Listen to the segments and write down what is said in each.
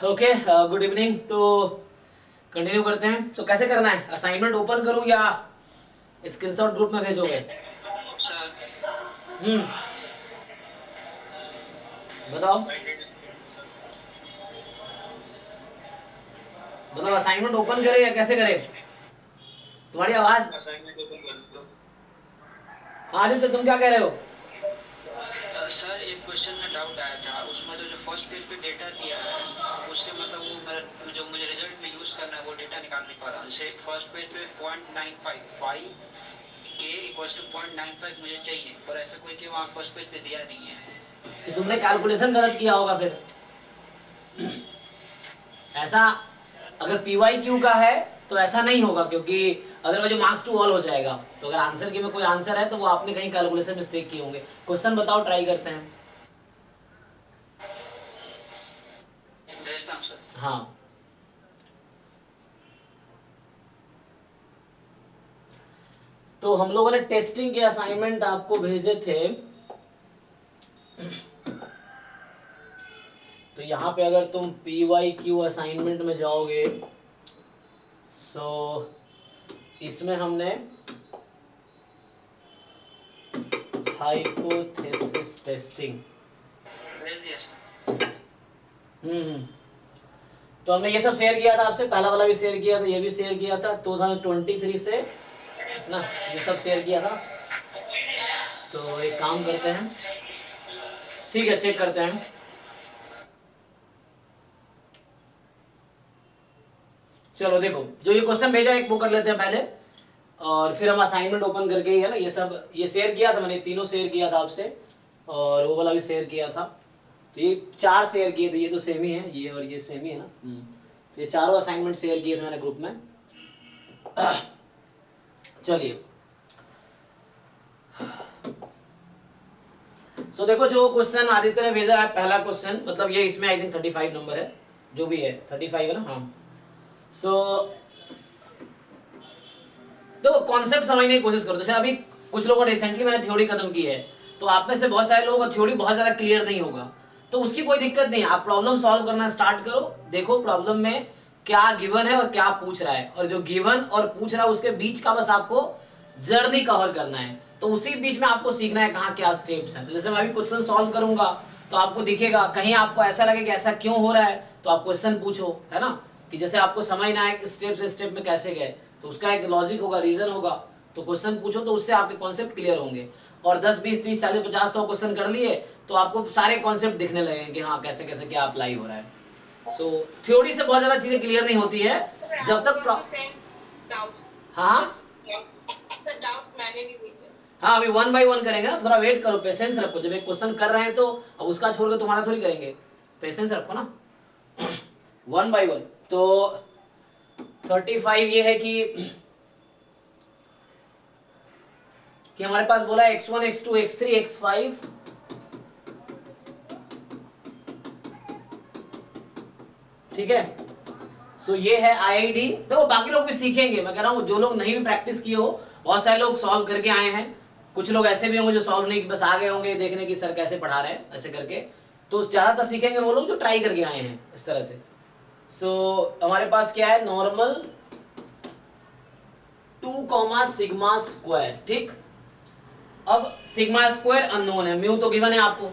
Okay, good evening. तो continue करते हैं। तो कैसे करना है? असाइनमेंट ओपन करूं या स्क्रीनशॉट ग्रुप में भेजोगे? बताओ बताओ, असाइनमेंट ओपन करें या कैसे करें? तुम्हारी आवाज। आदित्य, तुम क्या कह रहे हो? सर एक क्वेश्चन में डाउट आया था, उसमें तो जो फर्स्ट पेज पे डेटा दिया है उससे मतलब वो मेरा जो मुझे रिजल्ट में यूज करना है वो डेटा निकाल नहीं पा रहा। जैसे फर्स्ट पेज पे 0.955 के इक्वल्स टू 0.95 मुझे चाहिए, पर ऐसा कोई कि वहाँ फर्स्ट पेज पे दिया नहीं है। तो तुमने कैलकुलेशन गलत किया होगा फिर। ऐसा अगर PYQ का है तो ऐसा नहीं होगा, क्योंकि अदरवाइज मार्क्स टू ऑल हो जाएगा। तो अगर आंसर की में कोई आंसर है तो वो आपने कहीं कैलकुलेशन मिस्टेक किए होंगे। क्वेश्चन बताओ, ट्राई करते हैं। भेजता हूँ सर। हाँ, तो हम लोगों ने टेस्टिंग के असाइनमेंट आपको भेजे थे। तो यहाँ पे अगर तुम PYQ असाइनमेंट में जाओगे तो इसमें हमने हाइपोथेसिस टेस्टिंग भेज दिया सर। तो हमने ये सब शेयर किया था आपसे। पहला वाला भी शेयर किया था, ये भी शेयर किया था 2023 से ना, ये सब शेयर किया था। तो एक काम करते हैं, ठीक है, चेक करते हैं। चलो देखो, जो ये क्वेश्चन भेजा एक वो कर लेते हैं पहले, और फिर हम असाइनमेंट ओपन करके ही है ना, ये सब ये शेयर किया था मैंने, तीनों शेयर किया था आपसे, और वो वाला भी शेयर किया था। तो ये 4 शेयर किए थे, ये तो सेम ही है, ये और ये सेम ही है ना। तो ये चारों असाइनमेंट शेयर किए थे मैंने ग्रुप में। चलिए, सो देखो, जो क्वेश्चन आदित्य ने भेजा है, पहला क्वेश्चन, मतलब ये इसमें आई थिंक 35 नंबर है, जो भी है 35 है ना। हाँ, सो तो कॉन्सेप्ट समझने की कोशिश करो। जैसे अभी कुछ लोगों ने रिसेंटली मैंने थ्योरी खत्म की है, तो आप में से बहुत सारे लोगों को थ्योरी बहुत ज्यादा क्लियर नहीं होगा, तो उसकी कोई दिक्कत नहीं है। आप प्रॉब्लम सॉल्व करना स्टार्ट करो, देखो प्रॉब्लम में क्या गिवन है और क्या पूछ रहा है, और जो गिवन और पूछ रहा है उसके बीच का बस आपको जर्नी कवर करना है। तो उसी बीच में आपको सीखना है कहाँ क्या स्टेप्स हैं। तो जैसे मैं अभी क्वेश्चन सॉल्व करूंगा तो आपको दिखेगा, कहीं आपको ऐसा लगे कि ऐसा क्यों हो रहा है तो आप क्वेश्चन पूछो, है ना, कि जैसे आपको समझना है कि स्टेप से स्टेप में कैसे गए, तो उसका एक लॉजिक होगा, रीजन होगा। तो क्वेश्चन पूछो, तो उससे आपके कॉन्सेप्ट क्लियर होंगे। और 10 20 30 40 50 100 क्वेश्चन कर लिए तो आपको सारे कॉन्सेप्ट दिखने लगेंगे कि हाँ कैसे कैसे क्या अप्लाई हो रहा है। सो थ्योरी से बहुत ज्यादा चीजें क्लियर नहीं होती है जब तक हाँ हाँ, अभी 1 बाय 1 करेंगे ना, थोड़ा वेट करो, पेशेंस रखो। जब एक क्वेश्चन कर रहे हैं तो अब उसका छोड़ के तुम्हारा थोड़ी करेंगे, पेशेंस रखो ना। 1 बाय 1। तो 35 ये है कि हमारे पास बोला x1 x2 x3 x5, ठीक है। सो ये है IID। देखो बाकी लोग भी सीखेंगे, मैं कह रहा हूँ जो लोग नहीं भी प्रैक्टिस किए हो, बहुत सारे लोग सॉल्व करके आए हैं, कुछ लोग ऐसे भी होंगे जो सॉल्व नहीं, बस आ गए होंगे देखने की सर कैसे पढ़ा रहे हैं ऐसे करके। तो ज्यादातर सीखेंगे वो लोग जो ट्राई करके आए हैं इस तरह से। सो हमारे पास क्या है, नॉर्मल 2 सिग्मा स्क्वायर, ठीक। अब सिग्मा स्क्वायर अननोन है, म्यू तो गिवन है आपको।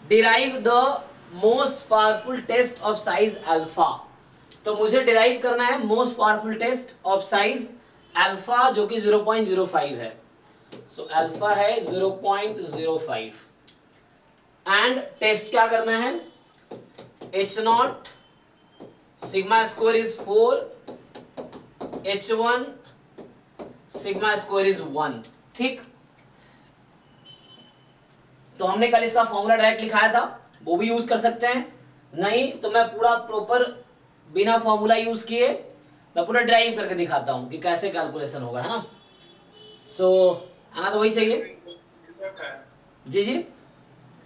Derive the most powerful test of size alpha. तो मुझे डिराइव करना है most powerful test of size alpha, जो कि 0.05 है। सो अल्फा है 0.05, एंड टेस्ट क्या करना है, H0 sigma square is 4, H1 sigma square is 1, ठीक। तो हमने कल इसका फॉर्मूला डायरेक्ट लिखाया था, वो भी यूज कर सकते हैं, नहीं तो मैं पूरा प्रॉपर बिना फॉर्मूला यूज किए मैं पूरा ड्राइव करके दिखाता हूं कि कैसे कैलकुलेशन होगा, है ना। सो आना तो वही चाहिए। जी जी,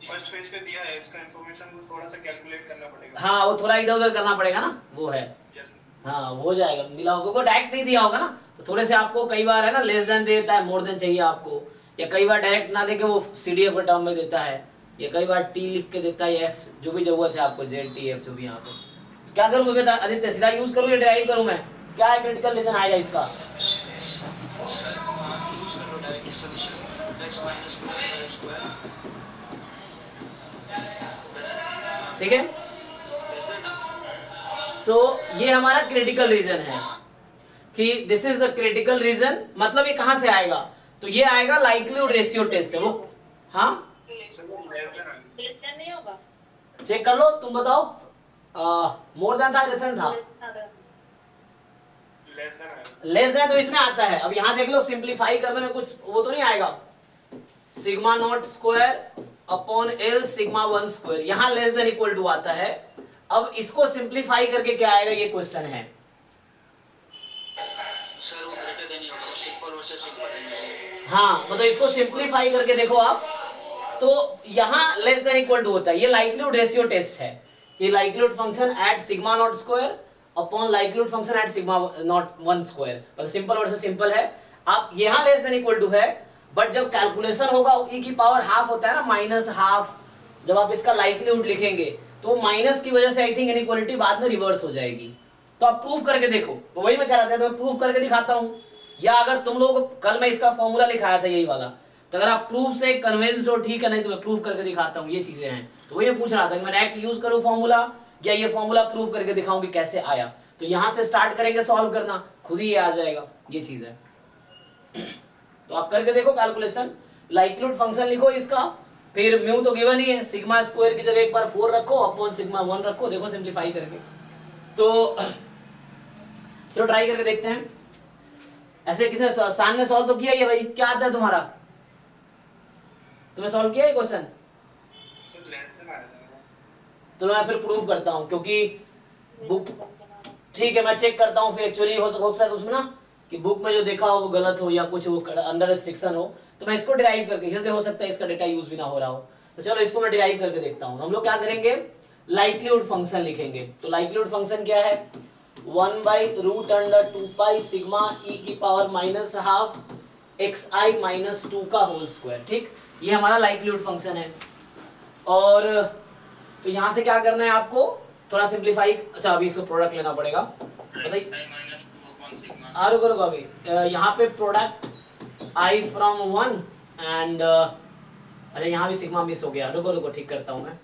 फर्स्ट पेज पे दिया है, इसका इंफॉर्मेशन को थोड़ा सा कैलकुलेट करना पड़ेगा। हाँ वो थोड़ा इधर उधर करना पड़ेगा ना, वो है। हाँ हो जाएगा, मिला होगा, को डायरेक्ट नहीं दिया होगा ना, तो थोड़े से आपको कई बार है ना लेस देन देता है, मोर देन चाहिए आपको, या कई बार डायरेक्ट ना देके वो CDF के टर्म में देता है, ये कई बार टी लिख के देता है, एफ जो भी जरूरत है आपको, जेड टी एफ जो भी यहाँ पे। क्या करूँ बता आदित्य, सीधा यूज करूँ या डिराइव करूँ मैं? क्या है क्रिटिकल रीजन आएगा इसका? ठीक है, सो ये हमारा क्रिटिकल रीजन है कि this is the critical reason. मतलब ये कहां से आएगा? तो ये आएगा लाइक्लीहुड रेशियो टेस्ट से। वो हाँ नहीं होगा। चेक कर लो, तुम बताओ। मोर देन था, लेस देन था? लेस देन तो इसमें आता है। अब यहाँ देख लो, सिंप्लीफाई करने में कुछ वो तो नहीं आएगा, sigma not square upon L sigma 1 square, यहाँ लेस देन इक्वल टू आता है। अब इसको सिंप्लीफाई करके क्या आएगा, ये क्वेश्चन है। सर वो ग्रेटर देन ही होगा, सिंपल वर्सेस सिंपल। हाँ, मतलब इसको सिंप्लीफाई करके देखो आप, तो यहाँ लेस देन इक्वल टू होता है। ये लाइक्लीहुड रेशियो टेस्ट है, ये likelihood function eight sigma not square upon likelihood function eight sigma not 1 square, मतलब सिंपल वर्सेस सिंपल है। आप यहाँ लेस देन इक्वल टू है, बट जब कैलकुलेशन होगा e की पावर हाफ होता है ना, माइनस हाफ, जब आप इसका लाइक्लीहुड लिखेंगे तो माइनस की वजह से आई थिंक इनइक्वालिटी बाद में रिवर्स हो जाएगी। तो आप प्रूफ करके देखो, तो वही मैं कह रहा था, मैं प्रूफ करके दिखाता हूँ। या अगर तुम लोग, कल मैं इसका फॉर्मूला लिखाया था यही वाला, तो अगर आप प्रूफ से कन्विंस्ड हो ठीक है, नहीं तो मैं प्रूफ करके दिखाता हूँ, ये चीजें हैं। तो वही मैं पूछ रहा था कि मैं डायरेक्ट यूज करूँ फॉर्मूला या ये फॉर्मूला प्रूफ करके दिखाऊं कि कैसे आया। तो यहां से स्टार्ट करेंगे सॉल्व करना, खुद ही ये आ जाएगा, ये चीज है। तो आप करके देखो कैलकुलेशन, लाइक्लीहुड फंक्शन लिखो इसका, फिर म्यू तो गिवन ही है, सिग्मा स्क्वायर की जगह एक बार 4 रखो अपॉन सिग्मा 1 रखो, देखो सिंप्लीफाई करके। तो चलो ट्राई करके देखते हैं। ऐसे किसी ने सॉल्व तो किया ही है भाई, क्या आता है तुम्हारा? तुमने सॉल्व किया है क्वेश्चन? तो मैं फिर प्रूव करता हूं, क्योंकि बुक, ठीक है मैं चेक करता हूं, फिर एक्चुअली हो सकता है उसमें ना कि बुक में जो देखा हो वो गलत हो या कुछ वो अंडर रिस्ट्रिक्शन हो, तो मैं इसको डिराइव करके, इसलिए हो सकता है इसका डेटा यूज भी ना हो रहा हो। तो चलो इसको मैं डिराइव करके देखता हूं। हम लोग क्या करेंगे, लाइक्लीहुड फंक्शन लिखेंगे। तो लाइक्लीहुड फंक्शन क्या है, 1/√2 पाई सिग्मा e की power minus half xi minus 2 का होल स्क्वायर। ठीक, ये हमारा लाइक्लीहुड फंक्शन है। और तो यहां से क्या करना है आपको, थोड़ा सिंप्लीफाई, अच्छा अभी इसको प्रोडक्ट लेना पड़ेगा, बताइए। रुको रुको, अभी यहाँ पे प्रोडक्ट i फ्रॉम 1 एंड अरे यहाँ भी सिग्मा मिस हो गया, रुको रुको ठीक करता हूँ मैं।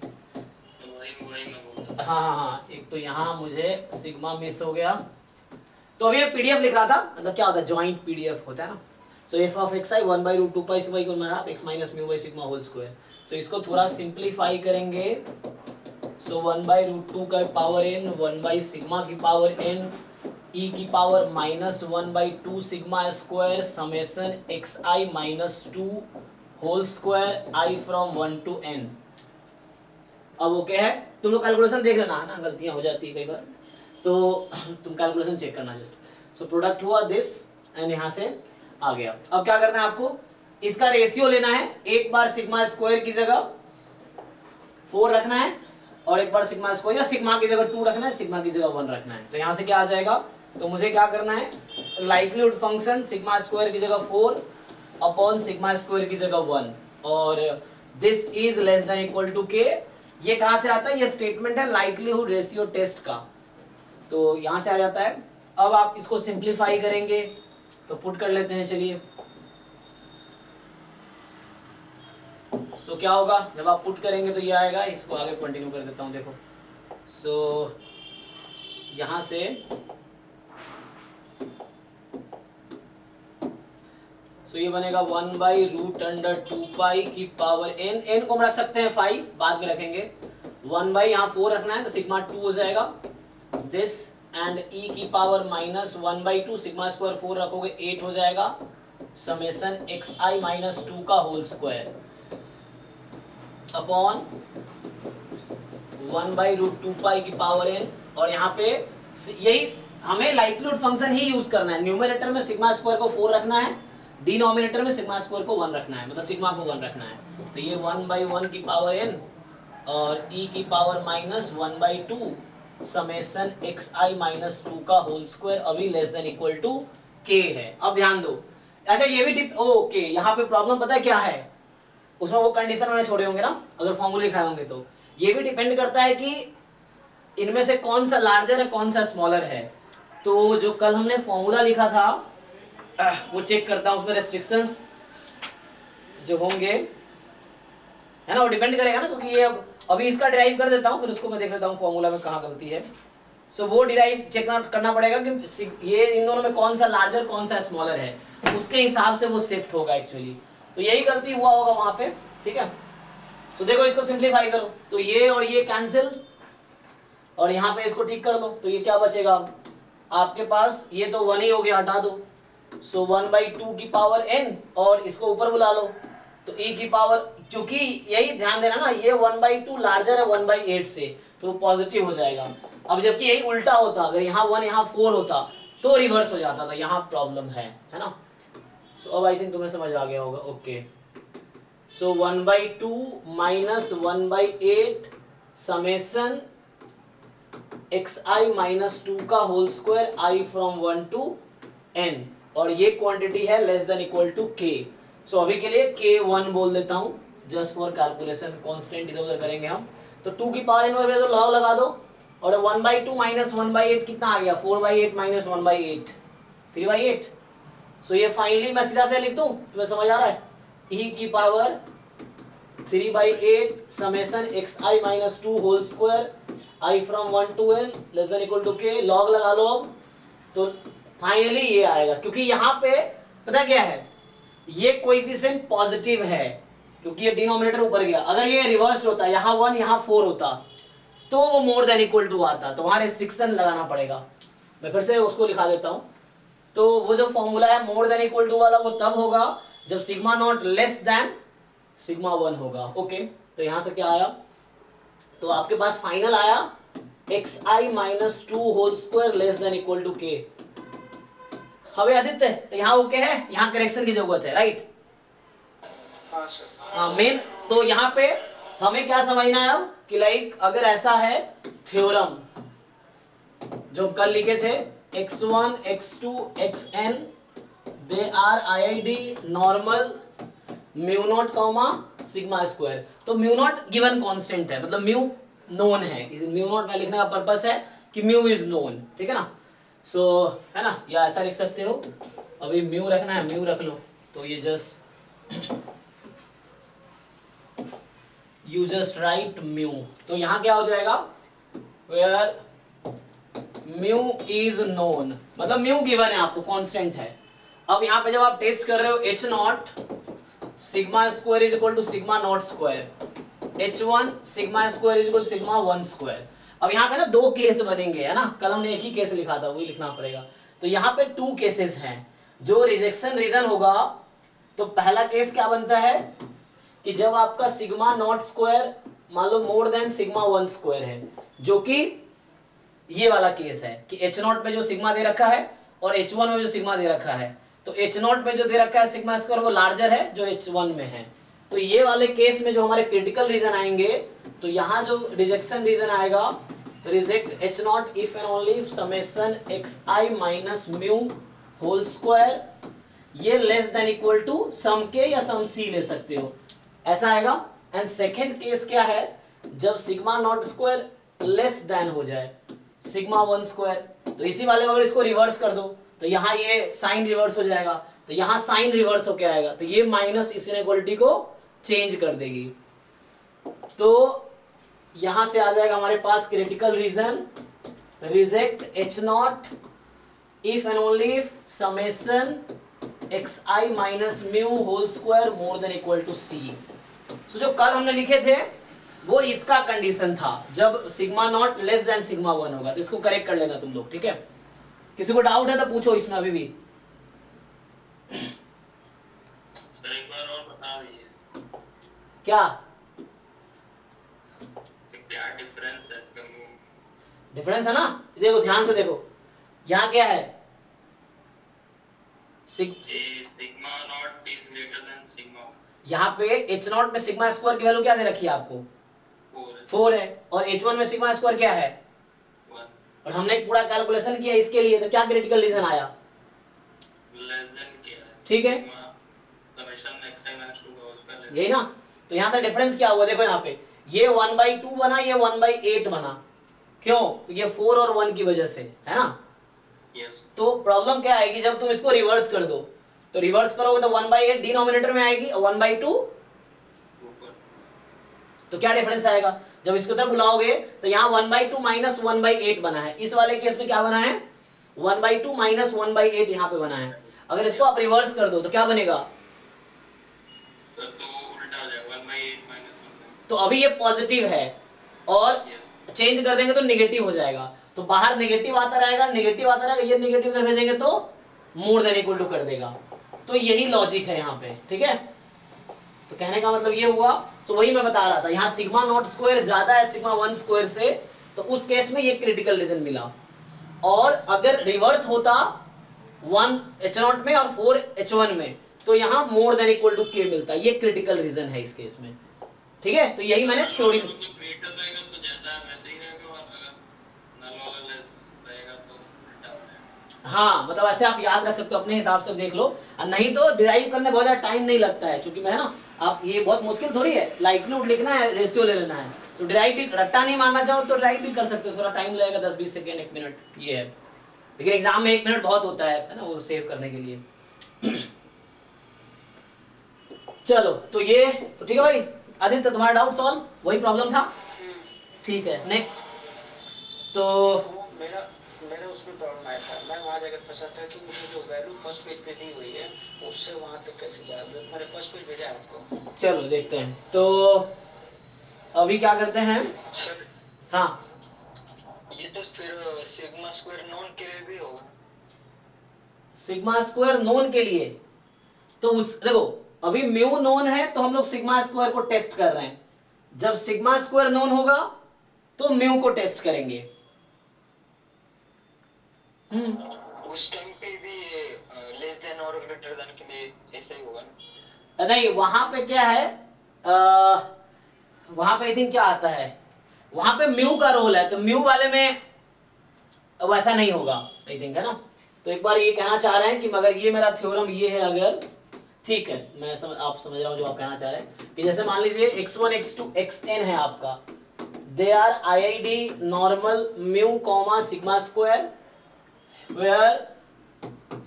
हाँ, एक तो यहाँ मुझे सिग्मा मिस हो गया। तो अभी पीडीएफ लिख रहा था, मतलब क्या होता है, ज्वाइंट पीडीएफ होता है ना। So f of x i 1/√2 pi sigma equal half x minus mu by sigma whole square. तो इसको थोड़ा सिंप्लीफाई करेंगे। सो 1/√2 का पावर n, 1 बाई सिग्मा की पावर n, e की power minus 1/2 sigma square summation xi minus 2 whole square i from 1 to n। अब वो क्या है, तुम लोग कैलकुलेशन देख लेना है ना, गलतियां हो जाती है कई बार, तो तुम कैलकुलेशन चेक करना जस्ट। सो प्रोडक्ट हुआ दिस एंड यहाँ से आ गया। अब क्या करना है आपको, इसका रेशियो लेना है, एक बार सिग्मा स्क्वायर की जगह 4 रखना है और एक बार सिग्मा स्क्वायर, या सिग्मा की जगह 2 रखना है, सिग्मा की जगह 1 रखना है। तो यहाँ से क्या आ जाएगा, तो मुझे क्या करना है, लाइक्लीहुड फंक्शन सिग्मा स्क्वायर की जगह 4 अपॉन सिग्मा स्क्वायर की जगह 1 और this is less than equal to k. ये कहां से आता है, ये स्टेटमेंट है लाइक्लीहुड रेशियो टेस्ट का, तो यहां से आ जाता है। अब आप इसको सिंप्लीफाई करेंगे तो पुट कर लेते हैं, चलिए। सो क्या होगा, जब आप पुट करेंगे तो ये आएगा, इसको आगे कंटिन्यू कर देता हूं, देखो। सो यहां से ये बनेगा 1/√2 पाई की पावर n को हम रख सकते हैं 5, बाद में रखेंगे। 1 बाई यहाँ 4 रखना है तो सिग्मा 2 हो जाएगा दिस, एंड e की पावर माइनस 1/2 सिग्मा स्क्वायर 4 रखोगे 8 हो जाएगा, समेशन xi माइनस 2 का होल स्क्वायर अपॉन 1/√2 पाई की पावर n। और यहाँ पे यही हमें लाइक्लीहुड फंक्शन ही यूज करना है, न्यूमरेटर में सिग्मा स्क्वायर को 4 रखना है, डिनोमिनेटर में सिग्मा स्क्वायर को 1 रखना है, मतलब सिग्मा को 1 रखना है। तो ये 1/1 की पावर n और e की power minus 1/2 summation xi minus 2 का होल स्क्वायर अभी less than equal to k है। अब ध्यान दो, अच्छा ये भी टिप, ओके यहाँ पे प्रॉब्लम पता है क्या है, उसमें वो कंडीशन मैंने छोड़े होंगे ना अगर फॉर्मूले लिखाए होंगे तो। ये भी डिपेंड करता है कि इनमें से कौन सा लार्जर है कौन सा स्मॉलर है। तो जो कल हमने फॉर्मूला लिखा था वो चेक करता हूं, उसमें रेस्ट्रिक्शंस जो होंगे है ना वो डिपेंड करेगा ना, क्योंकि ये अभी इसका डिराइव कर देता हूं फिर उसको मैं देख लेता हूं फॉर्मूला में कहाँ गलती है। सो वो डिराइव चेक करना पड़ेगा कि ये इन दोनों में कौन सा लार्जर कौन सा स्मॉलर है, उसके हिसाब से वो शिफ्ट होगा एक्चुअली। तो यही गलती हुआ होगा वहां पे, ठीक है। तो देखो इसको सिंप्लीफाई करो तो ये और ये कैंसिल और यहाँ पे इसको ठीक कर दो तो ये क्या बचेगा आपके पास, ये तो 1 ही हो गया, हटा दो। सो 1/2 की पावर n और इसको ऊपर बुला लो तो e की पावर, क्योंकि यही ध्यान देना ना ये 1/2 लार्जर है 1/8 से तो वो पॉजिटिव हो जाएगा। अब जबकि यही उल्टा होता, अगर यहाँ 1 यहाँ 4 होता तो रिवर्स हो जाता था, यहाँ प्रॉब्लम है ना। सो अब आई थिंक तुम्हें समझ आ गया होगा। Okay so 1/2 minus 1/8 summation xi minus 2 का whole square i from 1 to n और ये क्वांटिटी है less than equal to k। So अभी के लिए k1 बोल देता हूं जस्ट फॉर कैलकुलेशन, कांस्टेंट इधर उधर करेंगे हम। तो 2 की पावर n और लॉग लगा दो और 1/2 माइनस 1/8 कितना आ गया, 4/8 माइनस 1/8 3/8। सो ये फाइनली मैं सीधा से लिख दूं, तुम्हें समझ आ रहा है, e की power 3/8 summation xi minus 2 whole square i from 1 to n less than equal to k, log लगा लो अब तो फाइनली ये आएगा। क्योंकि यहाँ पे पता क्या है, ये कोएफिशिएंट पॉजिटिव है क्योंकि ये डिनोमिनेटर ऊपर गया। अगर ये रिवर्स होता, यहाँ 1 यहाँ 4 होता तो वो मोर देन इक्वल टू आता, तो वहां रिस्ट्रिक्शन लगाना पड़ेगा। मैं फिर से उसको लिखा देता हूं। तो वो जो फॉर्मूला है मोर देन इक्वल टू वाला वो तब होगा जब sigma not less then sigma 1 होगा। ओके तो यहां से क्या आया, तो आपके पास फाइनल आया xi minus 2 whole square less than equal to k। हवे आदित्य तो यहाँ ओके है, यहाँ करेक्शन की जरूरत है, राइट। हाँ सर। हाँ मेन तो यहाँ पे हमें क्या समझना है अब कि लाइक अगर ऐसा है थ्योरम जो कल लिखे थे x1 x2 xn they are IID normal mu not comma sigma square. तो म्यू नॉट गिवन कांस्टेंट है, मतलब म्यू नोन है, इस म्यू नॉट में लिखने का पर्पस है कि म्यू इज नोन, ठीक है ना। सो है ना, या ऐसा लिख सकते हो, अभी म्यू रखना है म्यू रख लो तो ये just you just right mu. तो यहाँ क्या हो जाएगा, वेयर म्यू इज नोन, मतलब म्यू गिवन है आपको कांस्टेंट है। अब यहाँ पे जब आप टेस्ट कर रहे हो H not sigma square is equal to sigma not square, h1 sigma square is equal sigma 1 square. अब यहाँ पे ना दो केस बनेंगे है ना, कल हमने एक ही केस लिखा था वही लिखना पड़ेगा। तो यहाँ पे 2 केसेस हैं, जो रिजेक्शन रीजन होगा तो पहला केस क्या बनता है कि जब आपका सिग्मा नॉट स्क्वायर मान लो मोर देन सिग्मा 1 स्क्वायर है, जो कि ये वाला केस है कि h नॉट में जो सिग्मा दे रखा है और h1 में जो सिग्मा दे रखा है, तो h नॉट में जो दे रखा है सिग्मा स्क्वायर वो लार्जर है जो h1 में है। तो ये वाले केस में जो हमारे क्रिटिकल रीजन आएंगे तो यहाँ जो रिजेक्शन रीजन आएगा, reject h not if and only if summation xi minus mu whole square, ये less than equal to sum k या सम c ले सकते हो, ऐसा आएगा। एंड सेकेंड केस क्या है, जब sigma not square less then हो जाए सिग्मा 1 स्क्वायर, तो इसी वाले में अगर इसको रिवर्स कर दो तो यहाँ ये साइन रिवर्स हो जाएगा, तो यहाँ साइन रिवर्स होके आएगा, तो ये माइनस इस इनइक्वालिटी को चेंज कर देगी। तो यहां से आ जाएगा हमारे पास critical region, reject h not if and only if summation xi minus mu whole square more than equal to c। So जो कल हमने लिखे थे वो इसका कंडीशन था जब sigma not less then sigma 1 होगा। तो इसको करेक्ट कर लेना तुम लोग, ठीक है। किसी को डाउट है तो पूछो इसमें अभी भी। सर एक बार और बता दीजिए क्या क्या डिफरेंस है इसका? डिफरेंस है ना, देखो ध्यान से देखो, यहाँ क्या है sigma not is greater than sigma, यहाँ पे h नॉट में सिग्मा स्क्वायर की वैल्यू क्या दे रखी है आपको 4 है और h1 में सिग्मा स्क्वायर क्या है 1, और हमने पूरा कैलकुलेशन किया इसके लिए, तो क्या क्रिटिकल रीजन आया लेस देन क्या है, ठीक है समेशन xi - 2 का उसका यही ना। तो यहाँ से डिफरेंस क्या हुआ, देखो यहाँ पे ये 1/2 बना, ये 1/8 बना, क्यों? ये 4 और 1 की वजह से, है ना? Yes. तो प्रॉब्लम क्या आएगी जब तुम इसको रिवर्स कर दो, तो रिवर्स करोगे तो 1/8 डिनोमिनेटर में आएगी और 1/2, ऊपर. तो क्या डिफरेंस आएगा? जब इसको तरफ बुलाओगे तो यहाँ 1/2 माइनस 1/8 बना है, इस वाले केस में क्या बना है? 1/2 माइनस 1/8 यहाँ पे बना है। अगर इसको आप रिवर्स कर दो तो क्या बनेगा? तो उल्टा आ जाएगा 1/8 माइनस 1/8. तो अभी ये पॉजिटिव है और Yes. चेंज कर देंगे तो नेगेटिव हो जाएगा, तो बाहर नेगेटिव आता रहेगा, नेगेटिव आता रहेगा, ये नेगेटिव तरफ भेजेंगे तो मोर देन इक्वल टू कर देगा। तो यही लॉजिक है यहाँ पे, ठीक है? तो कहने का मतलब ये हुआ, तो वही मैं बता रहा था, यहाँ सिग्मा नॉट स्क्वायर ज्यादा है सिग्मा 1 स्क्वायर से, तो उस केस में ये क्रिटिकल रीजन मिला। और अगर रिवर्स होता 1 H0 में और 4 H1 में, तो यहाँ more than equal to k मिलता, ये क्रिटिकल रीजन है इस केस में, ठीक है? तो यही मैंने थ्योरी मतलब ग्रेटर रहेगा तो जैसा है वैसे ही रहेगा, और अगर नल वाला लेस रहेगा तो उल्टा हो जाएगा. हाँ, मतलब ऐसे आप याद रख सकते हो, अपने हिसाब से देख लो, और नहीं तो डिराइव करने बहुत ज्यादा टाइम नहीं लगता है, क्योंकि मैं ना, आप ये बहुत मुश्किल थोड़ी है, लाइक्लीहुड लिखना है, रेशियो ले लेना है, तो डिराइव भी रट्टा नहीं मारना चाहो तो डिराइव भी कर सकते हो, थोड़ा टाइम लगेगा 10-20 सेकेंड 1 मिनट, ये है। लेकिन एग्जाम में 1 मिनट बहुत होता है ना, वो सेव करने के लिए। चलो, तो ये तो ठीक है भाई आदित्य, तुम्हारा डाउट सॉल्व, वही प्रॉब्लम था, ठीक है? नेक्स्ट तो तो मेरा उसमें प्रॉब्लम आया था, मैं वहाँ जाकर फंसा था कि मुझे जो वैल्यू फर्स्ट पेज पे दी हुई है उससे वहाँ तक कैसे जाए। मैंने फर्स्ट पेज भेजा है आपको। चलो देखते हैं, तो अभी क्या करते हैं? सर हाँ, ये तो फिर सिग्मा स्क्वायर नॉन के लिए भी होगा। सिग्मा स्क्वायर नोन के लिए, तो उस देखो अभी म्यू नोन है तो हम लोग सिग्मा स्क्वायर को टेस्ट कर रहे हैं, जब सिग्मा स्क्वायर नोन होगा तो म्यू को टेस्ट करेंगे। उस टाइम पे भी लेस देन और ग्रेटर देन के लिए ऐसा ही होगा ना? नहीं, वहां पे क्या है, वहां पे आई थिंक क्या आता है, वहां पे म्यू का रोल है, तो म्यू वाले में वैसा नहीं होगा आई थिंक, है ना? तो एक बार ये कहना चाह रहे हैं कि मगर ये मेरा थ्योरम ये है, अगर ठीक है मैं आप समझ रहा हूँ जो आप कहना चाह रहे हैं, कि जैसे मान लीजिए x1 x2 xn है आपका, they are IID normal mu comma sigma square, where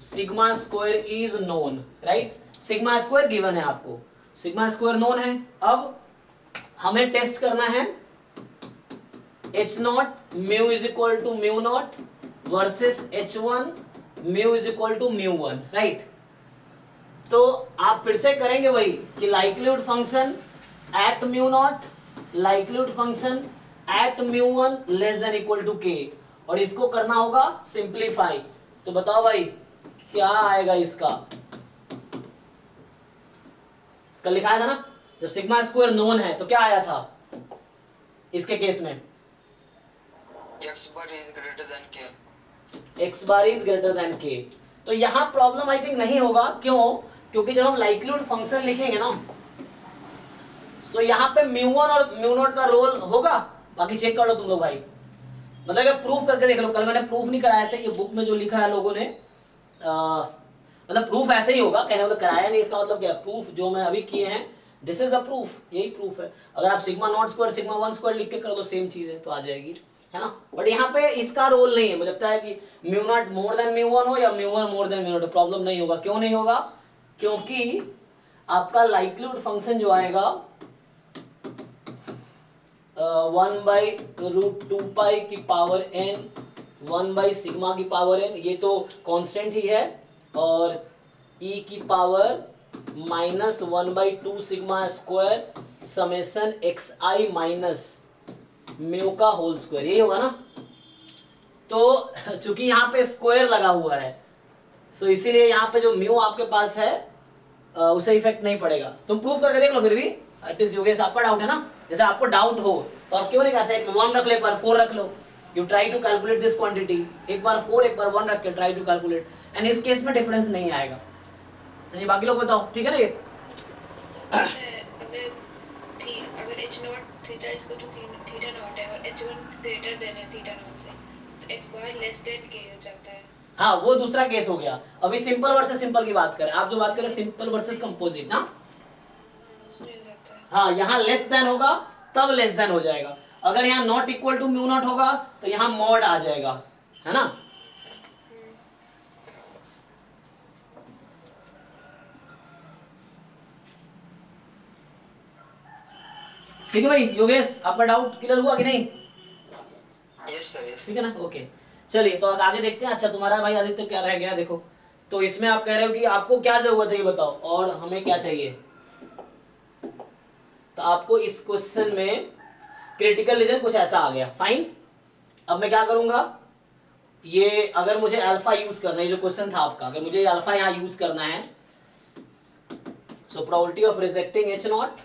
sigma square is known, right? Sigma square given है आपको, सिग्मा स्क्वायर नोन है, अब हमें टेस्ट करना है H0 mu is equal to mu not versus H1 mu is equal to mu 1, right? तो आप फिर से करेंगे वही कि likelihood function at mu not, likelihood function at mu 1 less than equal to k, और इसको करना होगा सिंप्लीफाई। तो बताओ भाई क्या आएगा इसका? कल लिखाया था ना, जब सिग्मा स्क्वायर नोन है तो क्या आया था इसके केस में? x bar is greater than k। x bar is greater than k। तो यहाँ प्रॉब्लम आई थिंक नहीं होगा, क्यों? क्योंकि जब हम लाइक्लीहुड फंक्शन लिखेंगे ना, सो यहाँ पे म्यू1 और म्यू नॉट का रोल होगा, बाकी चेक कर लो तुम लोग भाई, मतलब अगर प्रूफ करके देख लो, कल मैंने प्रूफ नहीं कराया था, ये बुक में जो लिखा है लोगों ने, मतलब प्रूफ ऐसे ही होगा, कहने मतलब कराया नहीं, इसका मतलब क्या? प्रूफ जो मैं अभी किए हैं, दिस इज अ प्रूफ, यही प्रूफ है। अगर आप sigma not square sigma 1 square लिख के कर दो सेम चीज है तो आ जाएगी, है ना? बट यहाँ पे इसका रोल नहीं है, मुझे लगता है कि mu not more than mu 1 हो या mu 1 more than mu naught, problem नहीं होगा। क्यों नहीं होगा? क्योंकि आपका लाइक्लीहुड फंक्शन जो आएगा 1/√2π की पावर n 1/सिग्मा की पावर n, ये तो कांस्टेंट ही है, और e की power -1/2 sigma square summation xi minus mu का होल स्क्वायर, यही होगा ना? तो चूंकि यहाँ पे स्क्वायर लगा हुआ है, सो इसीलिए यहाँ पे जो म्यू आपके पास है उसे इफेक्ट नहीं पड़ेगा। तुम प्रूव करके देख लो फिर भी, एटलीस्ट योगेश आपका डाउट है ना, जैसे आपको डाउट हो तो आप क्यों नहीं कह सकते 1 रख लो, एक बार 4 रख लो, you try to calculate this quantity, एक बार 4 एक बार 1 रख के ट्राई टू कैलकुलेट, एंड इस केस में डिफरेंस नहीं आएगा। नहीं, बाकी लोग बताओ, ठीक है ना? ये अगर h0 theta is equal to theta not है और h1 ग्रेटर देन है थीटा नॉट से, तो x bar less than k हो जाता है। हाँ, वो दूसरा केस हो गया। अभी सिंपल वर्सेस सिंपल की बात करें, आप जो बात करें सिंपल वर्सेस कंपोजिट ना, उसमें हो जाता है। हाँ यहाँ लेस देन होगा तब लेस देन हो जाएगा, अगर यहाँ not equal to mu not होगा तो यहाँ मॉड आ जाएगा, है ना। ठीक है भाई योगेश, आपका डाउट क्लियर हुआ कि नहीं? Yes sir yes. ठीक है ना, ओके। चलिए तो अब आगे देखते हैं। अच्छा तुम्हारा भाई आदित्य क्या रह गया देखो, तो इसमें आप कह रहे हो कि आपको क्या जरूरत है ये बताओ और हमें क्या चाहिए। तो आपको इस क्वेश्चन में क्रिटिकल रीजन कुछ ऐसा आ गया, फाइन। अब मैं क्या करूंगा, ये अगर मुझे अल्फा यूज करना है, जो क्वेश्चन था आपका, अगर मुझे अल्फा यहाँ यूज करना है, so probability of rejecting H not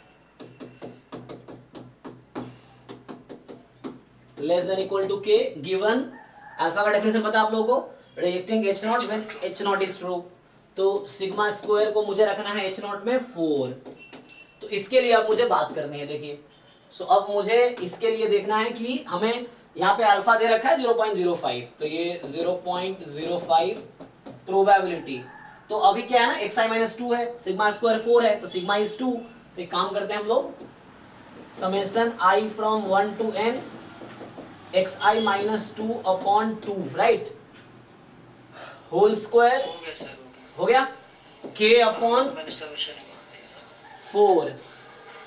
less than equal to k given alpha का डेफिनेशन पता है आप लोगों को, rejecting H not when H not is true. तो सिग्मा स्क्वायर को मुझे रखना है एच नॉट में 4। तो इसके लिए अब मुझे बात करनी है, देखिए। सो अब मुझे इसके लिए देखना है कि हमें यहाँ पे अल्फा दे रखा है 0.05, तो ये 0.05 प्रोबेबिलिटी। तो अभी क्या है ना, xi-2 है, सिग्मा स्क्वायर 4 है, तो सिग्मा इज 2। तो एक काम करते हैं हम लोग, summation i from 1 to n xi-2 upon 2, right, whole square हो गया सर हो गया, k अपॉन मैंने सॉल्यूशन 4।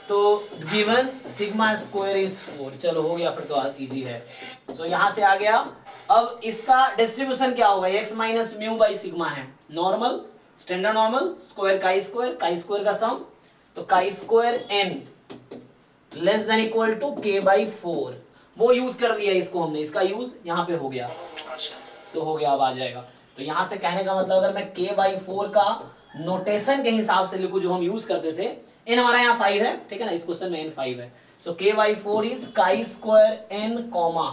तो गिवन सिग्मा स्क्वायर इज 4। चलो हो गया, फिर तो इजी है। सो यहाँ से आ गया। अब इसका डिस्ट्रीब्यूशन क्या होगा, x minus mu by sigma है, normal, standard normal, square chi square का सम, तो chi square n less than equal to k by 4। वो यूज कर दिया इसको हमने, इसका यूज यहाँ पे हो गया, तो हो गया, अब आ जाएगा। तो यहाँ से कहने का मतलब, अगर मैं k बाई 4 का नोटेशन के हिसाब से लिखूं जो हम यूज करते थे, n हमारा यहाँ 5 है, ठीक है ना, इस क्वेश्चन में n 5 है। सो k by 4 is chi square n comma,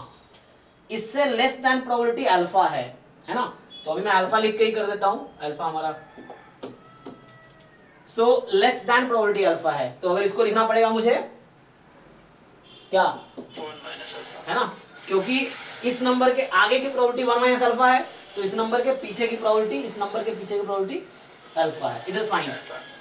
इससे लेस देन प्रोबेबिलिटी अल्फा है ना। तो अभी मैं अल्फा लिख के ही कर देता हूं, अल्फा हमारा, so less than probability alpha है। तो अगर इसको लिखना पड़ेगा मुझे क्या, 4 माइनस अल्फा, है ना, क्योंकि इस नंबर के आगे की प्रोबेबिलिटी 1 माइनस अल्फा है, तो इस नंबर के पीछे की प्रोबेबिलिटी, इस नंबर के पीछे की प्रोबेबिलिटी अल्फा है। It is fine.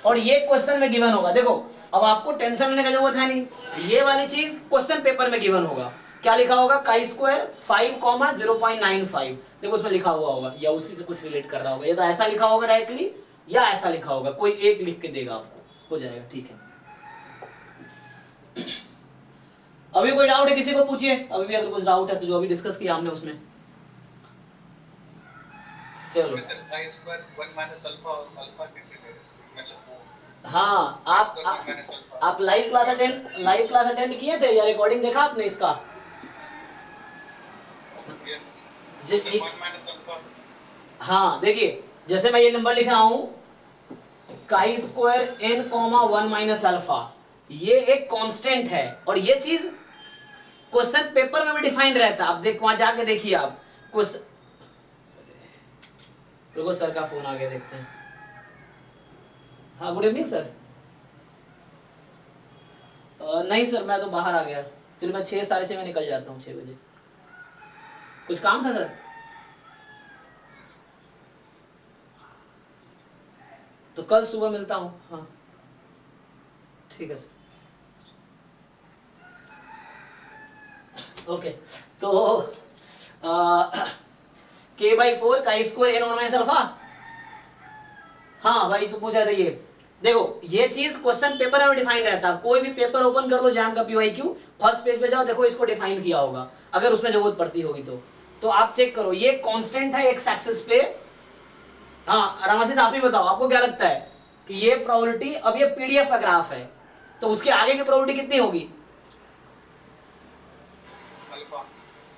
और ये क्वेश्चन में गिवन होगा, देखो अब आपको टेंशन लेने का जरूरत है नहीं, ये वाली चीज क्वेश्चन पेपर में गिवन होगा। क्या लिखा होगा, काई स्क्वायर 5, 0.95, देखो उसमें लिखा हुआ होगा, या उसी से कुछ रिलेट कर रहा होगा, या तो ऐसा लिखा होगा डायरेक्टली, या ऐसा लिखा होगा, कोई एक लिख के देगा आपको, हो जाएगा, ठीक है। अभी कोई डाउट है किसी को, पूछिए। अभी भी अगर कुछ डाउट है तो जो अभी डिस्कस किया हमने उसमें, चलो। हाँ, आप लाइव क्लास अटेंड किए थे या रिकॉर्डिंग देखा आपने इसका? हाँ देखिए, जैसे मैं ये नंबर लिख रहा हूं, काई square n comma 1 minus alpha, ये एक कांस्टेंट है, और ये चीज क्वेश्चन पेपर में भी डिफाइंड रहता है। आप देख, वहां जाके देखिए आप क्वेश्चन, रुको सर का फोन आ गया, देखते हैं। हाँ गुड इवनिंग सर। नहीं सर, मैं तो बाहर आ गया, चलो मैं 6 साढ़े 6 में निकल जाता हूँ, 6 बजे कुछ काम था सर। तो कल सुबह मिलता हूँ, हाँ ठीक है सर, ओके। तो k बाई 4 काई स्क्वायर n माइनस अल्फा, हाँ भाई तो पूछा था ये। देखो ये चीज क्वेश्चन पेपर में डिफाइन रहता है, कोई भी पेपर ओपन कर लो जैम का PYQ, फर्स्ट पेज पे जाओ, देखो इसको डिफाइन किया होगा, अगर उसमें जरूरत पड़ती होगी तो आप चेक करो, ये कांस्टेंट है एक्स एक्सिस पे। हाँ रामाशीष आप ही बताओ, आपको क्या लगता है कि ये प्रोबेबिलिटी, अब ये PDF का ग्राफ है, तो उसके आगे की प्रोबेबिलिटी कितनी होगी?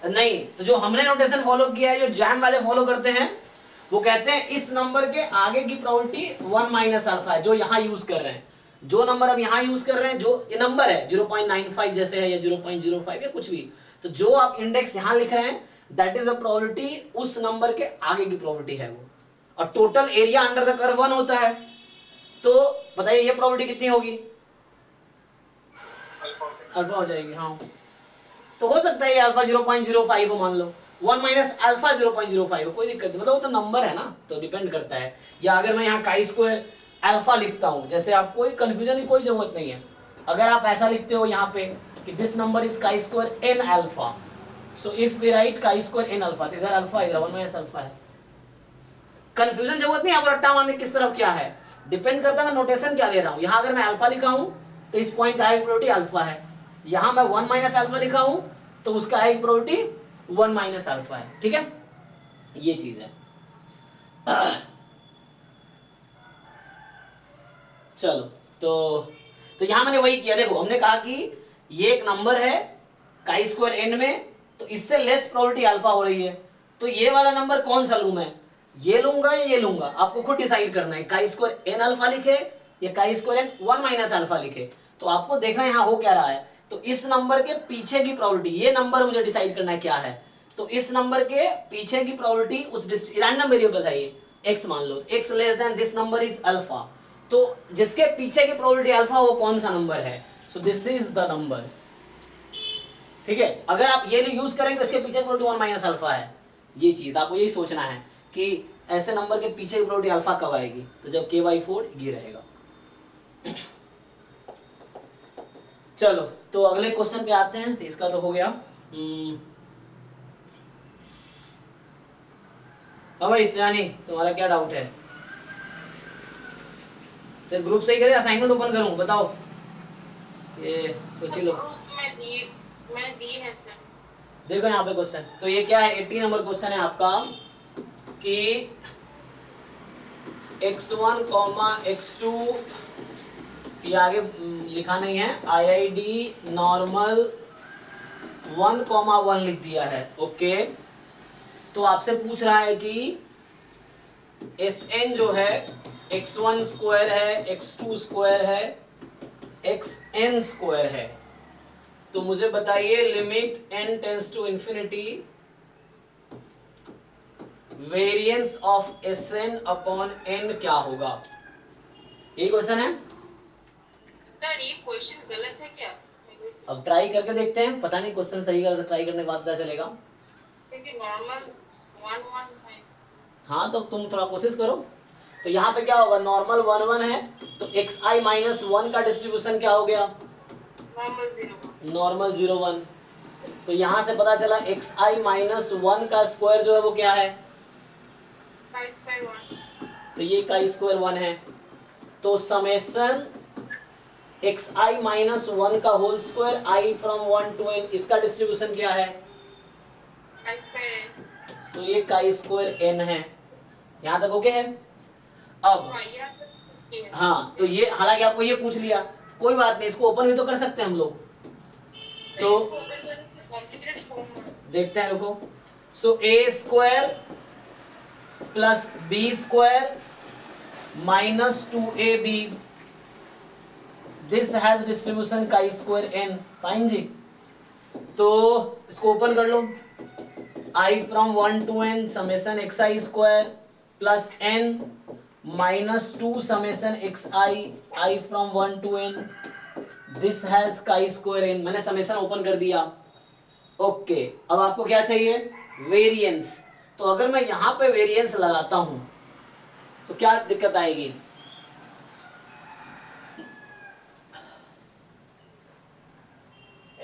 नहीं, तो जो हमने नोटेशन फॉलो किया है, जो जैम वाले फॉलो करते हैं, वो कहते हैं इस नंबर के आगे की प्रोबेबिलिटी 1 माइनस अल्फा है, जो यहाँ यूज कर रहे हैं, जो नंबर अब यहाँ यूज कर रहे हैं, जो ये नंबर है 0.95 जैसे है, या 0.05 या कुछ भी, तो जो आप इंडेक्स यहाँ लिख रहे हैं, दैट इज अ प्रोबेबिलिटी, उस नंबर के आगे की प्रोबेबिलिटी है वो। और total area under the curve 1 होता है, तो बताइए ये प्रोबेबिलिटी कितनी होगी? अल्फा हो जाएगी। हाँ तो हो सकता है ये अल्फा 0.05 हो, मान लो 1 माइनस अल्फा 0.05 हो, कोई दिक्कत नहीं, मतलब वो तो नंबर है ना, तो डिपेंड करता है। या अगर मैं यहाँ काई स्क्वायर अल्फा लिखता हूँ, जैसे आप, कोई कंफ्यूजन की कोई जरूरत नहीं है, अगर आप ऐसा लिखते हो यहाँ पे कि this number is chi square n alpha, so if we write chi square n alpha, इधर अल्फा इधर 1 माइनस अल्फा है। कंफ्यूजन जरूरत नहीं, आप रट्टा मारने किस तरफ क्या है, डिपेंड करता है मैं नोटेशन क्या ले रहा हूं। यहां अगर मैं अल्फा लिखा हूं तो इस पॉइंट का आएगी प्रोबेबिलिटी अल्फा है, यहां मैं 1 माइनस अल्फा लिखा हूं तो उसका आएगी प्रोबेबिलिटी 1 माइनस अल्फा है। ठीक है, ये चीज है। चलो तो यहां मैंने वही किया, देखो हमने कहा कि ये एक नंबर है काई स्क्वायर एन में, तो इससे लेस प्रोबेबिलिटी अल्फा हो रही है, तो ये वाला नंबर कौन सा लूं मैं, ये लूंगा या ये लूंगा, आपको खुद डिसाइड करना है। काई स्क्वायर एन अल्फा लिखे या काई स्क्वायर एन 1 माइनस अल्फा लिखे, तो आपको देखना है यहाँ हो क्या रहा है। तो इस नंबर के पीछे की प्रोबेबिलिटी, ये नंबर मुझे डिसाइड करना है क्या है, तो इस नंबर के पीछे की प्रोबेबिलिटी उस रैंडम वेरिएबल है ये x मान लो, x less than this number is alpha, तो जिसके पीछे की प्रोबेबिलिटी अल्फा वो कौन सा नंबर है, सो दिस इज द नंबर। ठीक है, अगर आप ये यूज करेंगे तो इसके पीछे की प्रोबेबिलिटी 1 माइनस अल्फा है। ये चीज आपको यही सोचना है कि ऐसे नंबर के पीछे की प्रोबेबिलिटी अल्फा कब आएगी, तो जब k/4 ये रहेगा। चलो तो अगले क्वेश्चन पे आते हैं, तो इसका तो हो गया। हाँ भाई सयानी, तुम्हारा क्या डाउट है, सिर्फ ग्रुप से ही करें, असाइनमेंट ओपन करूं, बताओ ये कुछ ही लोग। मैंने दी है सर। देखो यहाँ पे क्वेश्चन, तो ये क्या है, 80 नंबर क्वेश्चन है आपका कि x1, x2, ये आगे लिखा नहीं है, IID नॉर्मल 1,1 लिख दिया है। ओके, तो आपसे पूछ रहा है कि Sn जो है x1 स्क्वायर है, x2 स्क्वायर है, xn स्क्वायर है, तो मुझे बताइए limit n tends to infinity variance of Sn upon n क्या होगा, यही क्वेश्चन है। सर ये क्वेश्चन गलत है क्या? अब ट्राई करके देखते हैं, पता नहीं क्वेश्चन सही गलत ट्राई करने के बाद पता चलेगा। क्योंकि नॉर्मल 1 1 है। हाँ तो तुम थोड़ा कोशिश करो। तो यहाँ पे क्या होगा, नॉर्मल 1 1 है, तो xi माइनस 1 का डिस्ट्रीब्यूशन क्या हो गया, नॉर्मल 0 नॉर्मल 0 1। तो यहाँ से पता चला xi माइनस 1 का स्क्वायर जो है वो क्या है, काई स्क्वायर 1। तो ये काई स्क्वायर 1 है, तो समेशन xi माइनस 1 का whole square i from 1 to n, इसका डिस्ट्रीब्यूशन क्या है, काई स्क्वायर n। तो ये काई स्क्वायर n है। यहाँ तक ओके है। अब हाँ, तो ये हालांकि आपको ये पूछ लिया, कोई बात नहीं, इसको ओपन भी तो कर सकते हैं हम लोग, तो देखते हैं, रुको। So a square plus b square minus 2ab, this has distribution chi square n, fine जी। तो इसको ओपन कर लो, i from 1 to n summation xi square plus n minus 2 summation xi i from 1 to n, this has chi square n। मैंने summation open कर दिया। Okay, अब आपको क्या चाहिए, वेरिएंस। तो अगर मैं यहां पे वेरिएंस लगाता हूं तो क्या दिक्कत आएगी,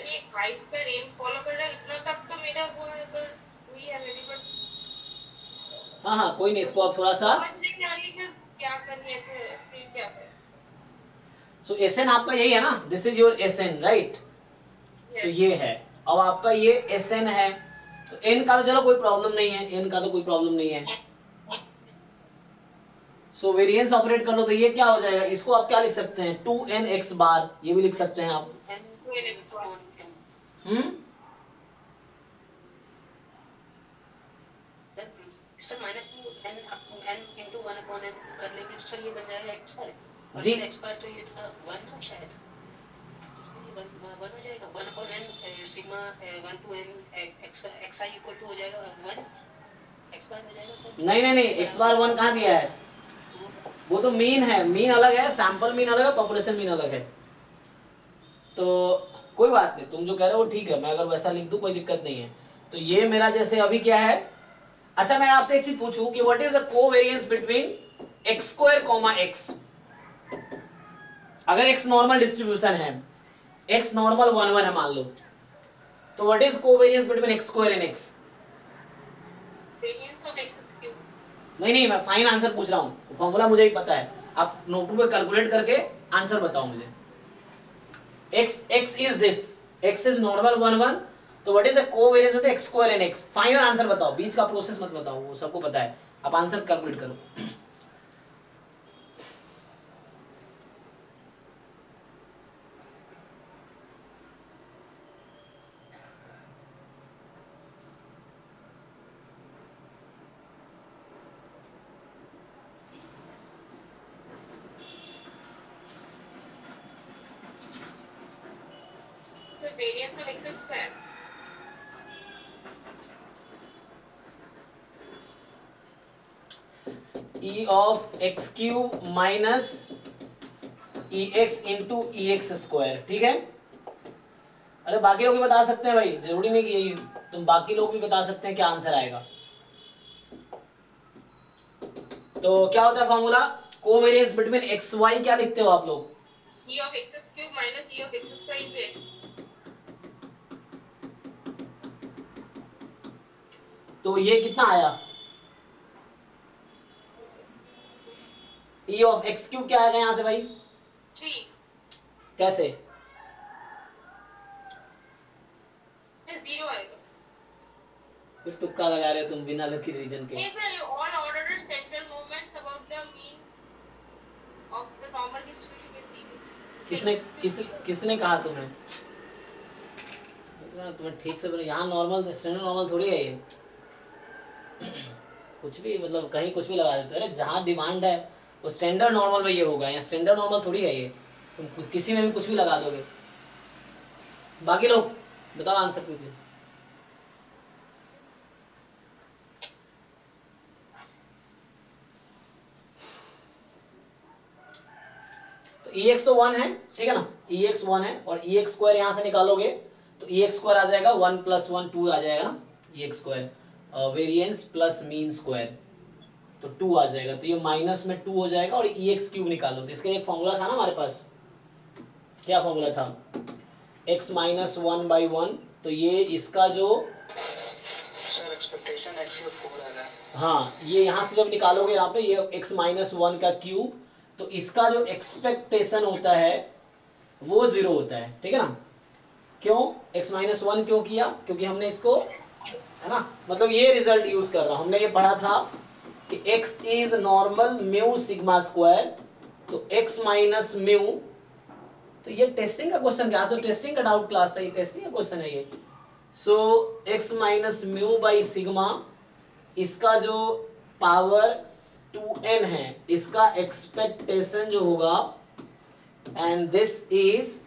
ये काई स्क्वायर n फॉलो कर रहा है, इतना तक तो मेरा वो है, पर वही है मेरी, बट हाँ हाँ कोई नहीं, इसको आप थोड़ा सा, समझ नहीं आ रही कि क्या करनी है, फिर क्या है। सो Sn आपका यही है ना, this is your Sn right, so ये है। अब आपका ये Sn है, तो n का तो चलो कोई प्रॉब्लम नहीं है, n का तो कोई प्रॉब्लम नहीं है। सो वेरिएंस ऑपरेट कर लो, तो ये क्या हो जाएगा, इसको आप क्या लिख सकते हैं, 2nx बार, ये भी लिख सकते हैं आप। Sir minus 2n into 1 upon n कर लेंगे तो सर ये बन जाएगा x बार, और जी। x बार तो ये था 1 ना शायद, ये 1 हो जाएगा 1 upon n sigma 1 to n xi equal to हो जाएगा 1 x बार हो जाएगा सर। नहीं नहीं नहीं, x बार 1 कहाँ दिया है, वो तो मीन है, मीन अलग है, सैंपल मीन अलग है, पॉपुलेशन मीन अलग है। तो कोई बात नहीं, तुम जो कह रहे हो ठीक है, मैं अगर वैसा लिख दूं कोई दिक्कत नहीं है। तो ये मेरा जैसे अभी क्या है, अच्छा मैं आपसे एक चीज पूछूं कि what is the covariance between x square comma x, अगर x नॉर्मल डिस्ट्रीब्यूशन है x नॉर्मल 1 1 है मान लो, तो what is covariance between x square and x? Variance of x cube. नहीं मैं फाइन आंसर पूछ रहा हूँ, फॉर्मूला मुझे ही पता है, आप नोटबुक पे कैलकुलेट करके आंसर बताओ मुझे। x is this, x is normal 1 1, तो what is the covariance of x square and x? Final answer बताओ, बीच का प्रोसेस मत बताओ, वो सबको पता है, आप आंसर कैलकुलेट करो। So variance of x square. e of x cube minus ex into ex square, ठीक है। अरे बाकी लोग भी बता सकते हैं भाई, जरूरी नहीं कि यही, तुम बाकी लोग भी बता सकते हैं क्या आंसर आएगा। तो क्या होता है formula, covariance between X Y, क्या लिखते हो आप लोग? E of x cube minus E of x square into x. तो ये कितना आया, e ऑफ एक्स क्यूब क्या आएगा यहाँ से भाई? 3. कैसे? ये 0 आएगा. फिर तुक्का लगा रहे हो तुम बिना लकी रीजन के। These are all ordered central movements about the mean of the normal distribution is 0. किसने कहा तुम्हें? तुम्हें ठीक से बोलो, यहाँ नॉर्मल स्टैंडर्ड नॉर्मल थोड़ी है ये। कुछ भी मतलब कहीं कुछ भी लगा देते हो, अरे जहाँ डिमांड है वो स्टैंडर्ड नॉर्मल में ये होगा, यहाँ स्टैंडर्ड नॉर्मल थोड़ी है ये, तुम किसी में भी कुछ भी लगा दोगे। बाकी लोग बताओ आंसर कीजिए। तो ex तो 1 है, ठीक है ना, ex 1 है, और ex स्क्वायर यहाँ से निकालोगे तो ex स्क्वायर आ जाएगा 1 + 1 2 आ जाएगा ना, ex square variance plus mean square, तो 2 आ जाएगा, तो ये माइनस में 2 हो जाएगा, और ex क्यूब निकालो, तो इसका एक फॉर्मूला था ना हमारे पास, क्या फॉर्मूला था, x माइनस 1/1, तो ये इसका जो सर एक्सपेक्टेशन x के 4 आ रहा है। हाँ, ये यहाँ से जब निकालोगे यहाँ पे ये x माइनस 1 का क्यूब, तो इसका जो एक्सपेक्टेशन होता है वो 0 होता है, ठीक है ना। क्यों x माइनस 1 क्यों किया? क्योंकि हमने इसको, है ना, मतलब ये रिजल्ट यूज कर रहा हूं, हमने ये पढ़ा था कि x is normal mu sigma square, तो x माइनस म्यू, तो ये टेस्टिंग का क्वेश्चन, क्या जो टेस्टिंग का डाउट क्लास था, ये टेस्टिंग का क्वेश्चन है ये। सो x minus mu by sigma, इसका जो पावर 2n है, इसका एक्सपेक्टेशन जो होगा, and this is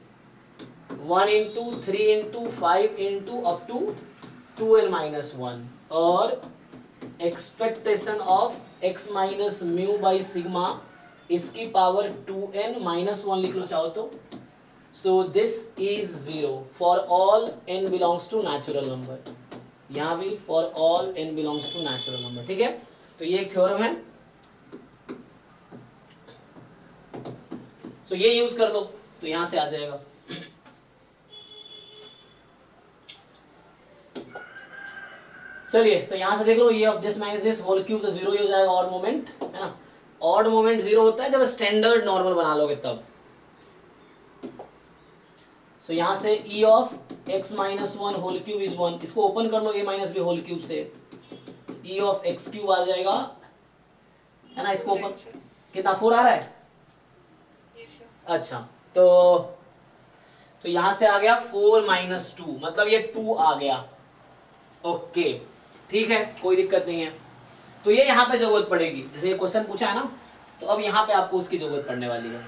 1 into 3 into 5 into up to 2n minus 1, और expectation of x minus mu by sigma, इसकी पावर 2n minus 1 लिख लो चाहो तो। So this is 0 for all n belongs to natural number, यहाँ भी for all n belongs to natural number, ठीक है। तो ये एक थ्योरम है, सो ये यूज कर लो तो यहां से आ जाएगा। चलिए तो यहां से देख लो, ये of this minus this whole cube, तो 0 ही हो जाएगा, ऑड मोमेंट है ना, ऑड मोमेंट 0 होता है जब स्टैंडर्ड नॉर्मल बना लोगे तब। सो यहां से e of x minus 1 whole cube is 1, इसको ओपन कर लो a minus B whole cube से, e ऑफ x क्यूब आ जाएगा, है ना, इसको ओपन, कितना 4 आ रहा है? अच्छा, तो यहां से आ गया 4 - 2, मतलब ये 2 आ गया, ओके ठीक है, कोई दिक्कत नहीं है। तो ये यहाँ पे जरूरत पड़ेगी, जैसे ये क्वेश्चन पूछा है ना, तो अब यहाँ पे आपको उसकी जरूरत पड़ने वाली है।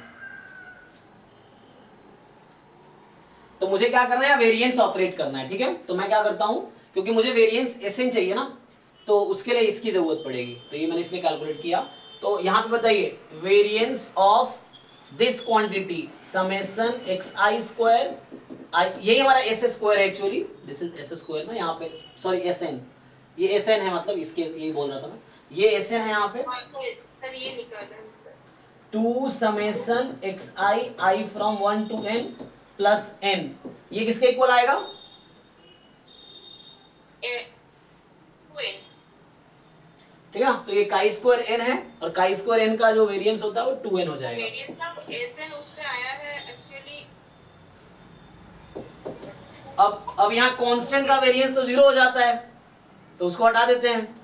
तो मुझे क्या करना है, वेरिएंस ऑपरेट करना है, ठीक है। तो मैं क्या करता हूँ, क्योंकि मुझे वेरिएंस एसएन चाहिए ना, तो उसके लिए इसकी जरूरत पड़ेगी, तो ये मैंने इसलिए कैलकुलेट किया। तो यहाँ पे बताइए, variance of this quantity summation xi square, यही हमारा एस स्क्वायर है actually, this is S square ना, यहाँ पे सॉरी एसएन, ये एसएन है, मतलब इसके यही बोल रहा था मैं, ये एसएन है यहाँ पे, सर ये निकालना है sir, 2 summation xi i from 1 to n plus n, ये किसके इक्वल आएगा? ठीक है ना, तो ये काई स्क्वायर n है और काई स्क्वायर n का जो वेरिएंस होता है वो 2n हो जाएगा। वेरिएंस ऑफ एसएन उससे आया है एक्चुअली। अब यहाँ कांस्टेंट का वेरिएंस तो 0 हो जाता है, तो उसको हटा देते हैं।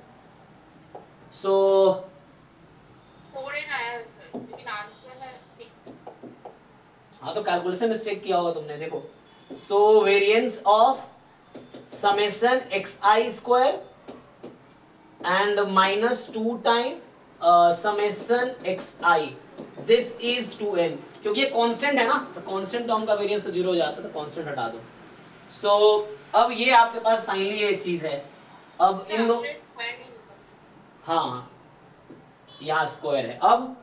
सो 4n आया है सर, लेकिन आंसर है 6। हाँ, तो कैलकुलेशन मिस्टेक किया होगा तुमने, देखो। So variance of summation xi square and minus 2 time summation xi, this is 2n, क्योंकि ये कांस्टेंट है ना, तो कांस्टेंट टर्म का वेरिएंस तो 0 हो जाता है, तो कांस्टेंट हटा दो। सो अब ये आपके पास फाइनली ये चीज है। अब इन दो, हाँ यहाँ स्क्वायर है। अब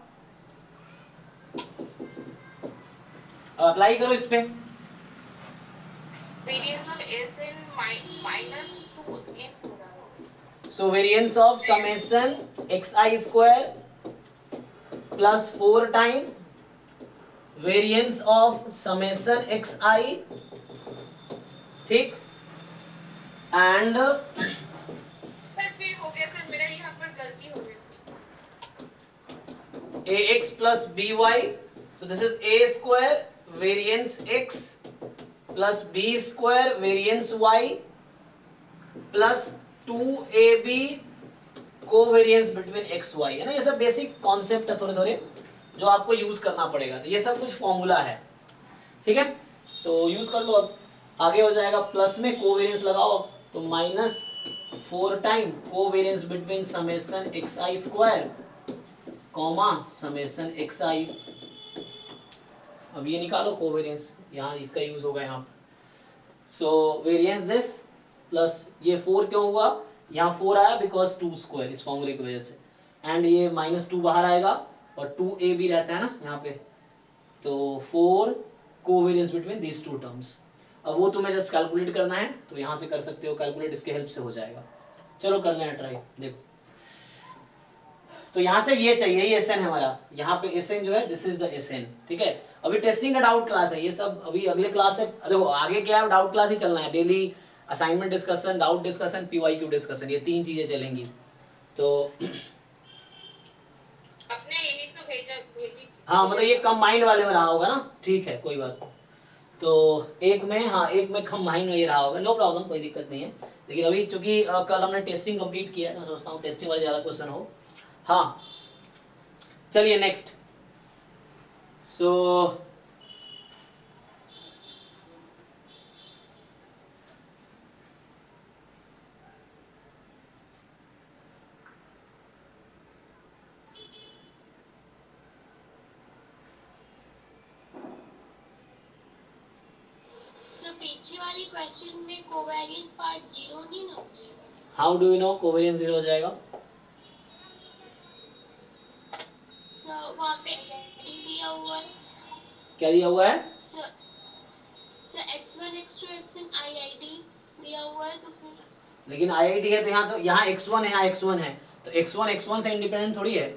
अप्लाई करो इस पे। Variance of SN minus 2n हो रहा है। So variance of summation xi square plus 4 time variance of summation xi, ठीक, एंड सर फिर हो गया सर, मेरा यहाँ पर गलती हो गई थी। ax plus by, so this is a square variance x plus b square variance y plus 2ab covariance between x y, है ना। ये सब बेसिक कॉन्सेप्ट है थोड़े थोड़े जो आपको यूज करना पड़ेगा, तो ये सब कुछ फॉर्मूला है, ठीक है, तो यूज कर लो। अब आगे हो जाएगा प्लस में कोवेरियंस लगाओ, तो minus 4 time covariance between summation xi square comma summation xi। अब ये निकालो कोवेरियंस, यहाँ इसका यूज होगा यहाँ। सो वेरियंस दिस प्लस ये 4 क्यों हुआ, यहाँ 4 आया बिकॉज 2 स्क्वायर, इस फॉर्मूले की वजह से, एंड ये माइनस 2 बाहर आएगा और 2a भी रहता है ना यहाँ पे, तो 4 covariance between these two terms. अब वो तुम्हें जस्ट कैलकुलेट करना है, तो यहाँ से कर सकते हो कैलकुलेट, इसके हेल्प से हो जाएगा। चलो कर लेना ट्राई, देखो। तो यहाँ से ये चाहिए, ये एसएन है हमारा, यहाँ पे एसएन जो है दिस इज द एसएन, ठीक है। अभी टेस्टिंग का डाउट क्लास है, ये सब अभी अगले क्लास है, देखो आगे क्या है, डाउट क्लास ही चलना है, daily assignment discussion, doubt discussion, PYQ discussion, ये 3 चीजें चलेंगी। तो अपने यही तो भेजी। हाँ, मतलब ये कंबाइंड वाले में रहा होगा ना, ठीक है, कोई बात नहीं। तो एक में, हाँ एक में कंबाइंड में ये रहा होगा, नो प्रॉब्लम, कोई दिक्कत नहीं है। लेकिन अभी चूंकि कल हमने टेस्टिंग कंप्लीट किया है, मैं सोचता हूँ टेस्टिंग वाले ज्यादा क्वेश्चन हो। हाँ चलिए नेक्स्ट। सो सो पीछे वाली क्वेश्चन में कोवेरियंस पार्ट 0 नहीं ना हो जाएगा? How do you know covariance 0 हो जाएगा? सो वहाँ पे आईआईडी दिया हुआ है। क्या दिया हुआ है? सो x1 x2 xn आईआईडी दिया हुआ है, तो फिर लेकिन आईआईटी है तो यहाँ x1 है, यहाँ x1 है, तो x1 x1 से इंडिपेंडेंट थोड़ी है,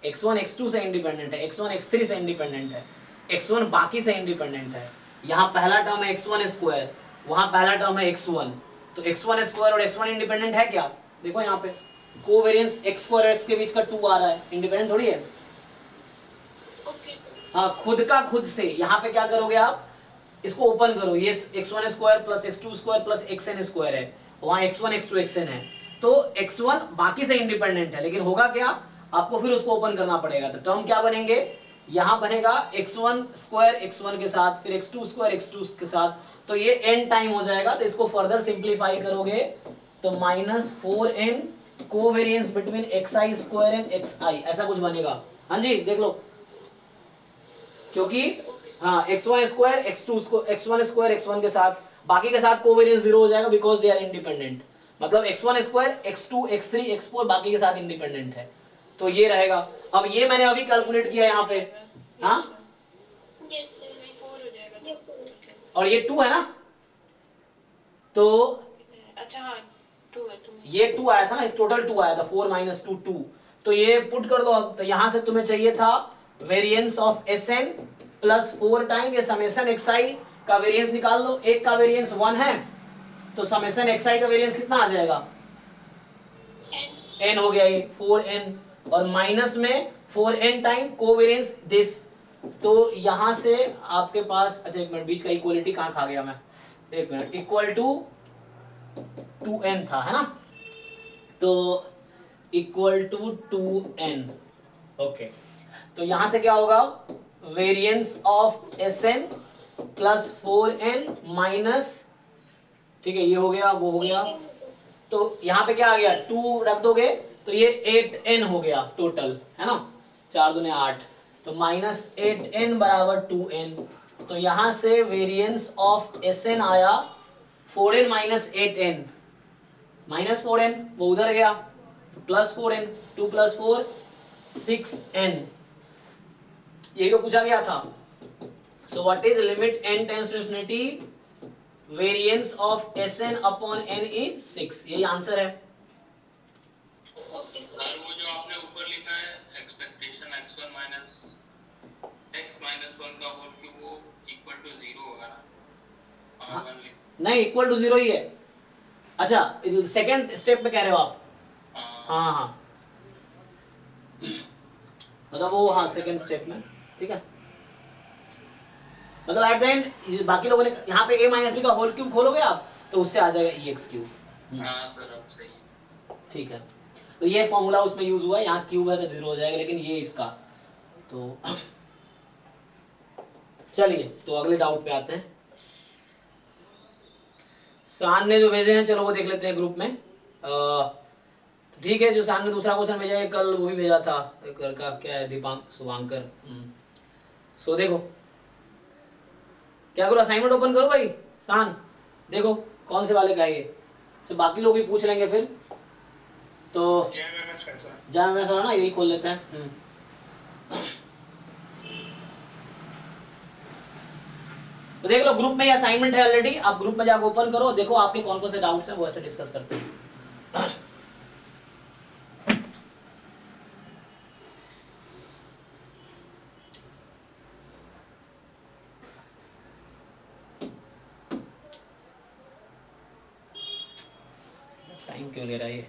x1 x2 से इंडिपेंडेंट है, x1 x3 से इंडिपेंडेंट है, x1 बाकी से इंडिपेंडेंट है। यहाँ पहला टर्म है x1 स्क्वायर, वहाँ पहला टर्म है x1, तो x1 स्क्वायर और x1 इंडिपेंडेंट है क्या? देखो यहाँ पे कोवेरियंस x स्क्वायर और x के बीच का 2 आ रहा है, इंडिपेंडेंट थोड़ी है। Okay sir. हाँ, खुद का खुद से यहाँ पे क्या करोगे आप, इसको ओपन करो, ये x1 square plus x2 square plus xn square है, वहाँ x1 x2 xn है, तो x1 बाकी से इंडिपेंडेंट है, लेकिन होगा क्या, आपको फिर उसको ओपन करना पड़ेगा। तो टर्म क्या बनेंगे, यहाँ बनेगा x1 स्क्वायर x1 के साथ, फिर x2 स्क्वायर x2 के साथ, तो ये n टाइम हो जाएगा। तो इसको फर्दर सिंप्लीफाई करोगे तो minus 4n covariance between xi square and xi, ऐसा कुछ बनेगा। हाँ जी देख लो, क्योंकि हाँ x1 square x1 square x1 के साथ, बाकी के साथ कोवेरियंस 0 हो जाएगा बिकॉज दे आर इंडिपेंडेंट, मतलब x1 square x2 x3 x4 बाकी के साथ इंडिपेंडेंट है, तो ये रहेगा। अब ये मैंने अभी कैलकुलेट किया यहाँ पे, हाँ यस सर 4 हो जाएगा। Yes sir. और ये 2 है ना, तो अच्छा हाँ 2 है। ये 2 आया था ना, टोटल 2 आया था, 4 माइनस 2 2, तो ये पुट कर दो अब। तो यहाँ से तुम्हें चाहिए था variance of Sn plus 4 time ये समेशन xi का वेरिएंस निकाल लो। एक का वेरिएंस 1 है तो समेशन xi का वेरिएंस कितना आ जाएगा, n हो गया ये 4n, और माइनस में 4n टाइम कोवेरिएंस दिस। तो यहां से आपके पास, अच्छा एक मिनट, बीच का इक्वलिटी कहां खा गया मैं, एक मिनट, इक्वल टू 2n था, है ना, तो इक्वल टू 2n। ओके, तो यहां से क्या होगा, variance of Sn plus 4n minus, ठीक है, ये हो गया, वो हो गया, तो यहाँ पे क्या आ गया, 2 रख दोगे तो ये 8n हो गया टोटल, है ना, 4 दूने 8, तो माइनस 8n बराबर 2n। तो यहाँ से वेरिएंस ऑफ Sn आया 4n minus 8n, minus 4n वो उधर गया, तो प्लस 4n, 2 प्लस 4 6n, यही तो पूछा गया था। So what is limit n tends to infinity, variance of Sn upon n is 6, यही आंसर है। Okay sir sir. वो जो आपने ऊपर लिखा है expectation x1 minus x minus 1 का होल क्यूब, वो इक्वल टू 0 होगा ना, हाँ। 1 लिख, नहीं, इक्वल टू 0 ही है। अच्छा, सेकंड स्टेप में कह रहे हो आप, हाँ हाँ हाँ, मतलब वो, हाँ सेकंड स्टेप में, ठीक है, मतलब एट द एंड बाकी लोगों ने यहाँ पे a माइनस बी का होल क्यूब खोलोगे आप तो उससे आ जाएगा ex क्यूब। हाँ सर अब सही है। ठीक है, तो ये फॉर्मूला उसमें यूज हुआ है, यहाँ क्यूब है तो 0 हो जाएगा, लेकिन ये इसका, तो चलिए तो अगले डाउट पे आते हैं। शान ने जो भेजे हैं चलो वो देख लेते हैं ग्रुप में। ठीक है, जो शान ने दूसरा क्वेश्चन भेजा है कल वो भी भेजा था एक लड़का, क्या है, दीपांक शुभांकर। सो देखो क्या करो, असाइनमेंट ओपन करो भाई, शान देखो कौन से वाले का है ये, तो बाकी लोग भी पूछ लेंगे फिर, तो JMMS का है सर। जहाँ मैं ना यही खोल लेते हैं। तो देख लो ग्रुप में ये असाइनमेंट है ऑलरेडी, आप ग्रुप में जाकर ओपन करो, देखो आपके कौन कौन से डाउट्स हैं वो ऐसे डिस्कस करते हैं। टाइम क्यों ले रहा है ये।